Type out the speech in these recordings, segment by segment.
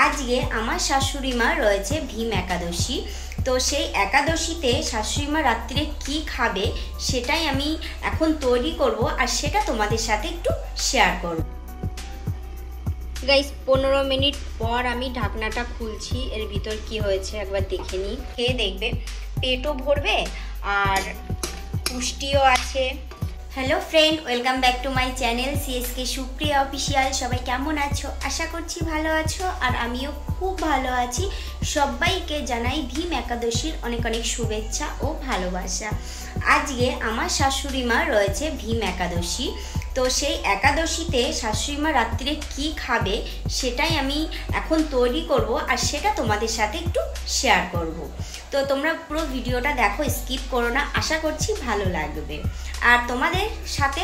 আজকে আমার শাশুড়ি মা রয়েছে ভীম একাদশী। তো সেই একাদশীতে শাশুড়ি মা রাত্রে কি খাবে সেটাই আমি এখন তৈরি করব, আর সেটা তোমাদের সাথে একটু শেয়ার করব। গাইস 15 মিনিট পর আমি ঢাকনাটা খুলছি, এর ভিতর কি হয়েছে একবার দেখে নিই। খেয়ে দেখবে, পেটও ভরবে আর পুষ্টিও আছে। Hello friend, welcome back to my channel CSK Supriya official. সবাই কেমন আছো? আশা করছি ভালো আছো, আর আমিও খুব ভালো আছি। সবাইকে জানাই ভীম একাদশীর অনেক অনেক শুভেচ্ছা ও ভালোবাসা। আজকে আমার শাশুড়ি মা রয়েছে ভীম একাদশী। তো সেই একাদশীতে শাশুড়ি মা রাত্রে কি খাবে সেটাই আমি এখন তৈরি করব, আর সেটা তোমাদের সাথে একটু শেয়ার করব। তো তোমরা পুরো ভিডিওটা দেখো, স্কিপ করো না, আশা করছি ভালো লাগবে। আর তোমাদের সাথে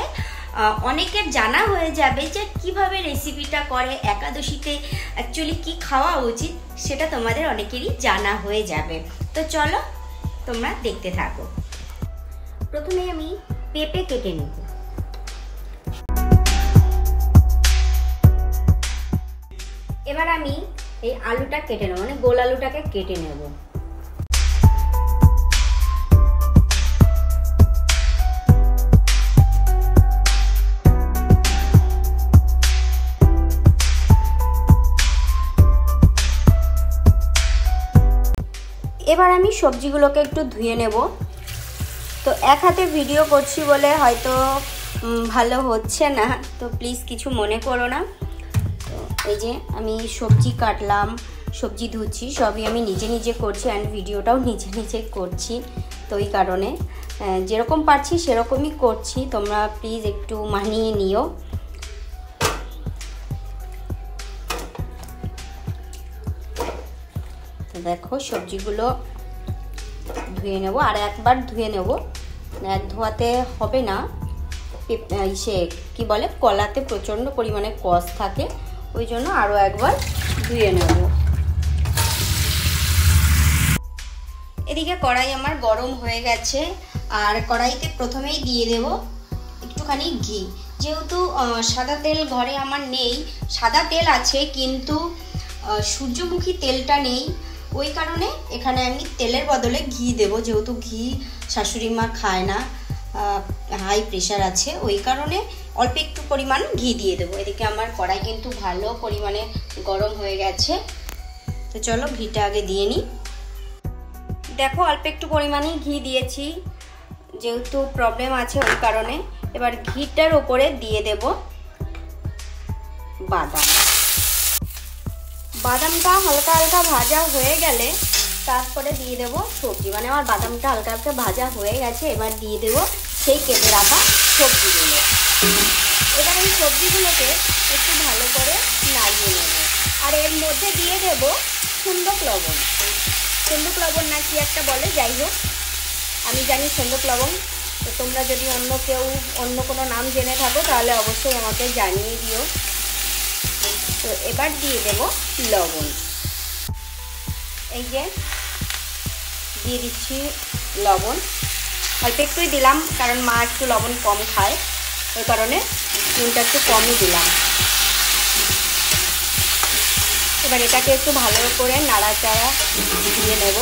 অনেকের জানা হয়ে যাবে যে কিভাবে রেসিপিটা করে, একাদশীতে অ্যাকচুয়ালি কি খাওয়া উচিত সেটা তোমাদের অনেকেরই জানা হয়ে যাবে। তো চলো তোমরা দেখতে থাকো। প্রথমে আমি পেঁপে কেটে নেব। এবার আমি এই আলুটা কেটে নেব, মানে গোল আলুটাকে কেটে নেব। এবার আমি সবজিগুলোকে একটু ধুয়ে নেব। তো এক হাতে ভিডিও করছি বলে হয়তো ভালো হচ্ছে না, তো প্লিজ কিছু মনে করো না। তো এই যে আমি সবজি কাটলাম, সবজি ধুচ্ছি, সবই আমি নিজে নিজে করছি, অ্যান্ড ভিডিওটাও নিজে নিজে করছি। তো এই কারণে যেরকম পারছি সেরকমই করছি, তোমরা প্লিজ একটু মানিয়ে নিও। তো দেখো সবজিগুলো ধুয়ে নেব, আর একবার ধুয়ে নেব, এক ধোয়াতে হবে না। সে কি বলে, কলাতে প্রচণ্ড পরিমাণে কষ থাকে, ওই জন্য আরও একবার ধুয়ে নেব। এদিকে কড়াই আমার গরম হয়ে গেছে, আর কড়াইতে প্রথমেই দিয়ে দেব একটুখানি ঘি। যেহেতু সাদা তেল ঘরে আমার নেই, সাদা তেল আছে কিন্তু সূর্যমুখী তেলটা নেই, ওই কারণে এখানে আমি তেলের বদলে ঘি দেব। যেহেতু ঘি শাশুড়ি মা খায় না, হাই প্রেশার আছে, ওই কারণে অল্প একটু পরিমাণ ঘি দিয়ে দেবো। এদিকে আমার কড়াই কিন্তু ভালো পরিমাণে গরম হয়ে গেছে। তো চলো ঘিটা আগে দিয়ে নিই। দেখো অল্প একটু পরিমাণে ঘি দিয়েছি, যেহেতু প্রবলেম আছে ওই কারণে। এবার ঘিটার ওপরে দিয়ে দেব বাদাম। বাদামটা হালকা হালকা ভাজা হয়ে গেলে তারপরে দিয়ে দেব সবজি, মানে আমার বাদামটা হালকা হালকা ভাজা হয়ে গেছে। এবার দিয়ে দেব সেই কেটে রাখা সবজিগুলো। এবার এই সবজিগুলোকে একটু ভালো করে নাড়িয়ে নেব, আর এর মধ্যে দিয়ে দেব সন্দক লবণ। সন্দক লবণ না কি একটা বলে, যাই হোক আমি জানি সন্দক লবণ। তো তোমরা যদি অন্য কোনো নাম জেনে থাকো তাহলে অবশ্যই আমাকে জানিয়ে দিও। তো এবার দিয়ে দেব লবণ। এই যে দিয়ে দিচ্ছি লবণ, অল্প একটুই দিলাম, কারণ মা একটু লবণ কম খায়, ওই কারণে নুনটা একটু কমই দিলাম। এবার এটাকে একটু ভালো করে নাড়াচাড়া দিয়ে নেব।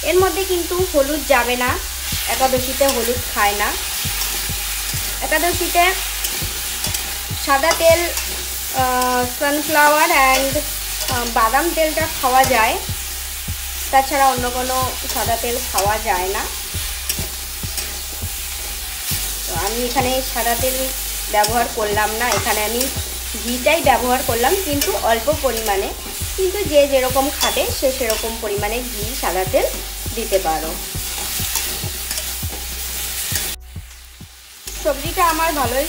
এর মধ্যে কিন্তু হলুদ যাবে না, একাদশীতে হলুদ খায় না। একাদশীতে সাদা তেল, সানফ্লাওয়ার অ্যান্ড বাদাম তেলটা খাওয়া যায়, তাছাড়া অন্য কোনো সাদা তেল খাওয়া যায় না। তো আমি এখানে সাদা তেল ব্যবহার করলাম না, এখানে আমি ঘিটাই ব্যবহার করলাম, কিন্তু অল্প পরিমাণে। কিন্তু যে যেরকম খাবে সে সেরকম পরিমাণে ঘি, সাদা তেল দিতে পারো। সবজিটা আমার ভালোই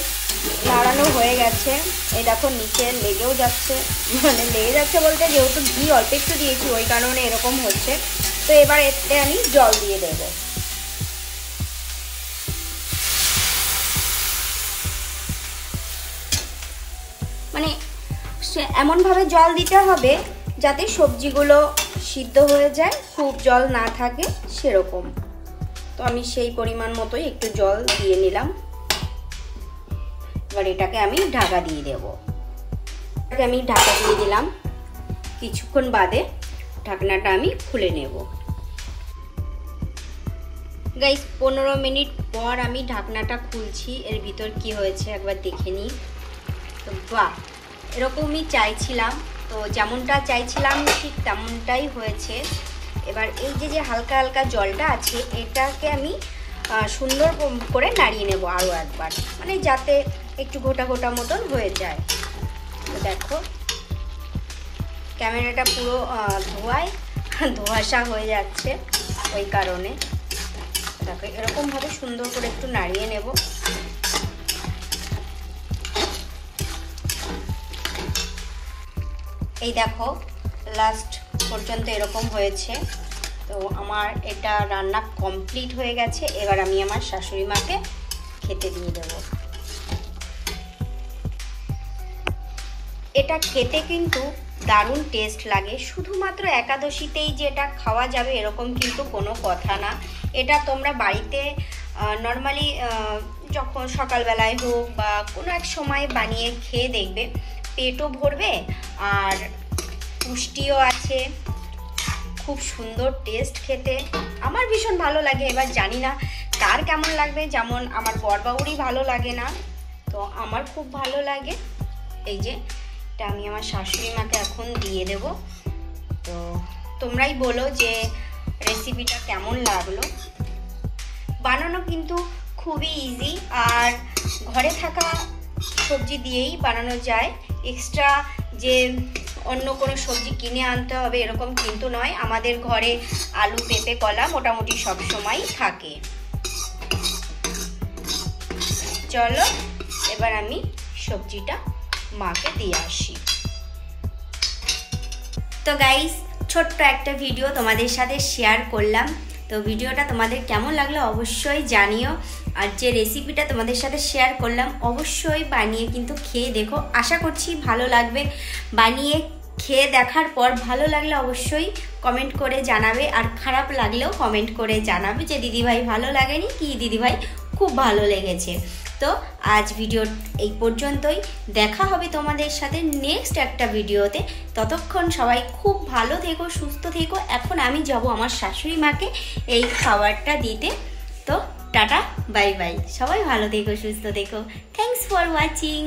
নাড়ানো হয়ে গেছে। এই দেখো নিচে লেগেও যাচ্ছে, মানে লেগে যাচ্ছে বলতে যেহেতু ঘি অল্প একটু দিয়েছি ওই কারণে এরকম হচ্ছে। তো এবার এতে আমি জল দিয়ে দেব। মানে এমনভাবে জল দিতে হবে যাতে সবজিগুলো সিদ্ধ হয়ে যায়, খুব জল না থাকে সেরকম। তো আমি সেই পরিমাণ মতোই একটু জল দিয়ে নিলাম। এবার এটাকে আমি ঢাকা দিয়ে দেবো। এটাকে আমি ঢাকা দিয়ে দিলাম। কিছুক্ষণ বাদে ঢাকনাটা আমি খুলে নেব। গাইস 15 মিনিট পর আমি ঢাকনাটা খুলছি, এর ভিতর কি হয়েছে একবার দেখে নিই। তো বাহ, এরকমই চাইছিলাম, তো যেমনটা চাইছিলাম ঠিক তেমনটাই হয়েছে। এবার এই যে হালকা হালকা জলটা আছে এটাকে আমি সুন্দর করে নাড়িয়ে নেব আরও একবার, মানে যাতে একটু গোটা গোটা মতন হয়ে যায়। তো দেখো ক্যামেরাটা পুরো ধোঁয়াশা হয়ে যাচ্ছে, ওই কারণে দেখো এরকমভাবে সুন্দর করে একটু নাড়িয়ে নেব। এই দেখো লাস্ট পর্যন্ত এরকম হয়েছে। তো আমার এটা রান্না কমপ্লিট হয়ে গেছে। এবার আমি আমার শাশুড়ি মাকে খেতে দিয়ে দেব। এটা খেতে কিন্তু দারুণ টেস্ট লাগে। শুধুমাত্র একাদশীতেই যে এটা খাওয়া যাবে এরকম কিন্তু কোনো কথা না। এটা তোমরা বাড়িতে নর্মালি যখন সকালবেলায় হোক বা কোনো এক সময় বানিয়ে খেয়ে দেখবে, পেটও ভরবে আর পুষ্টিও আছে। খুব সুন্দর টেস্ট খেতে, আমার ভীষণ ভালো লাগে। এবার জানি না কার কেমন লাগবে, যেমন আমার বড়বাবুরই ভালো লাগে না, তো আমার খুব ভালো লাগে। এই যে এটা আমি আমার শাশুড়ি মাকে এখন দিয়ে দেব। তো তোমরাই বলো যে রেসিপিটা কেমন লাগলো। বানানো কিন্তু খুবই ইজি, আর ঘরে থাকা সবজি দিয়েই বানানো যায়। এক্সট্রা যে অন্য কোনো সবজি কিনে আনতে হবে এরকম কিন্তু নয়। আমাদের ঘরে আলু, পেঁপে, কলা মোটামুটি সব সময় থাকে। চলো এবার আমি সবজিটা মাকে দিয়ে আসি। তো গাইস, ছোট্ট একটা ভিডিও তোমাদের সাথে শেয়ার করলাম। তো ভিডিওটা তোমাদের কেমন লাগলো অবশ্যই জানিও। আর যে রেসিপিটা তোমাদের সাথে শেয়ার করলাম অবশ্যই বানিয়ে কিন্তু খেয়ে দেখো, আশা করছি ভালো লাগবে। বানিয়ে খেয়ে দেখার পর ভালো লাগলে অবশ্যই কমেন্ট করে জানাবে, আর খারাপ লাগলেও কমেন্ট করে জানাবে যে দিদিভাই ভালো লাগেনি কি দিদিভাই খুব ভালো লেগেছে। তো আজ ভিডিও এই পর্যন্তই, দেখা হবে তোমাদের সাথে নেক্সট একটা ভিডিওতে। ততক্ষণ সবাই খুব ভালো থেকো, সুস্থ থেকো। এখন আমি যাব আমার শাশুড়ি মাকে এই খাবারটা দিতে। তো টাটা, বাই বাই, সবাই ভালো থেকো, সুস্থ থেকো। Thanks for watching.